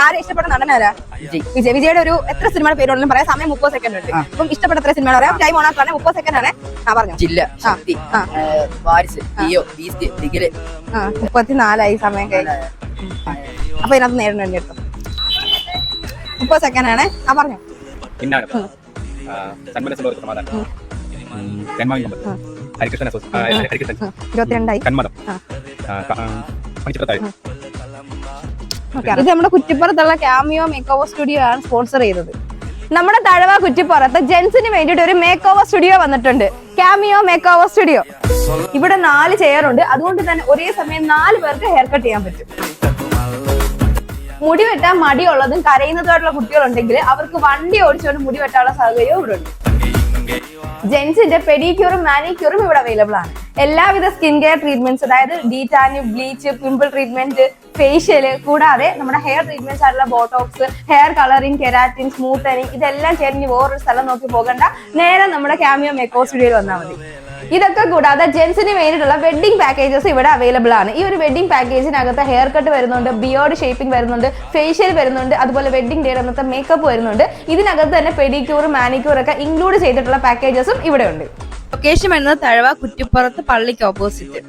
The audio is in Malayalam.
ആരും ഇഷ്ടപ്പെട്ട നടനാരാ? വിജയുടെ ഒരു എത്ര സിനിമയുടെ പേരുണ്ടെങ്കിലും പറയാം. സമയം 30 സെക്കൻഡ് ഉണ്ട്. അപ്പം ഇഷ്ടപ്പെട്ട എത്ര സിനിമ പറയാം? Time on ആക്കാണ്. 30 സെക്കൻഡ് ആണ്. പറഞ്ഞു. 34 സമയം കഴിഞ്ഞു. അപ്പൊ ഇതിനകത്ത് നേരിടേണ്ടി എടുത്തു. 30 സെക്കൻഡ് ആണ്. പറഞ്ഞു. 22. ഇത് നമ്മുടെ കുറ്റിപ്പുറത്തുള്ള കാമിയോ മേക്ക് ഓവർ സ്റ്റുഡിയോ ആണ് സ്പോൺസർ ചെയ്തത്. നമ്മുടെ തഴവ കുറ്റിപ്പുറത്ത് ജെൻസിന് വേണ്ടിയിട്ട് ഒരു മേക്ക് ഓവർ സ്റ്റുഡിയോ വന്നിട്ടുണ്ട്. Cameo make over studio. ഇവിടെ 4 ചെയർ ഉണ്ട്. അതുകൊണ്ട് തന്നെ ഒരേ സമയം 4 പേർക്ക് ഹെയർ കട്ട് ചെയ്യാൻ പറ്റും. മുടി വെട്ടാൻ മടിയുള്ളതും കരയുന്നതായിട്ടുള്ള കുട്ടികളുണ്ടെങ്കിൽ അവർക്ക് വണ്ടി ഓടിച്ചുകൊണ്ട് മുടി വെട്ടാനുള്ള സൗകര്യവും ഇവിടെ ഉണ്ട്. ജെൻസിന്റെ പെഡിക്യൂറും മാനിക്യൂറും ഇവിടെ അവൈലബിൾ ആണ്. എല്ലാവിധ സ്കിൻ കെയർ ട്രീറ്റ്മെന്റ്സ്, അതായത് ഡീറ്റാന്, ബ്ലീച്ച്, പിമ്പിൾ ട്രീറ്റ്മെന്റ്, ഫേഷ്യല്, കൂടാതെ നമ്മുടെ ഹെയർ ട്രീറ്റ്മെന്റ്സ് ആയിട്ടുള്ള Botox, hair colouring, keratin, smoothening, ഇതെല്ലാം ചേർന്ന് വേറൊരു സ്ഥലം നോക്കി പോകണ്ട, നേരെ നമ്മുടെ കാമിയോ മേക്ക് ഓവർ സ്റ്റുഡിയോയിൽ വന്നാൽ മതി. ഇതൊക്കെ കൂടാതെ ജെൻസിന് വേണ്ടിയിട്ടുള്ള വെഡിങ് പാക്കേജസ് ഇവിടെ അവൈലബിൾ ആണ്. ഈ ഒരു വെഡിങ് പാക്കേജിനകത്ത് ഹെയർ കട്ട് വരുന്നുണ്ട്, ബിയേർഡ് ഷേപ്പിംഗ് വരുന്നുണ്ട്, ഫേഷ്യൽ വരുന്നുണ്ട്, അതുപോലെ വെഡിങ് ഡേ അന്നത്തെ മേക്കപ്പ് വരുന്നുണ്ട്. ഇതിനകത്ത് തന്നെ പെഡിക്യൂർ, മാനിക്യൂർ ഒക്കെ ഇൻക്ലൂഡ് ചെയ്തിട്ടുള്ള പാക്കേജസും ഇവിടെ ഉണ്ട്. ലൊക്കേഷൻ വരുന്നത് തഴവ കുറ്റിപ്പുറത്ത് പള്ളിക്ക് ഓപ്പോസിറ്റ്.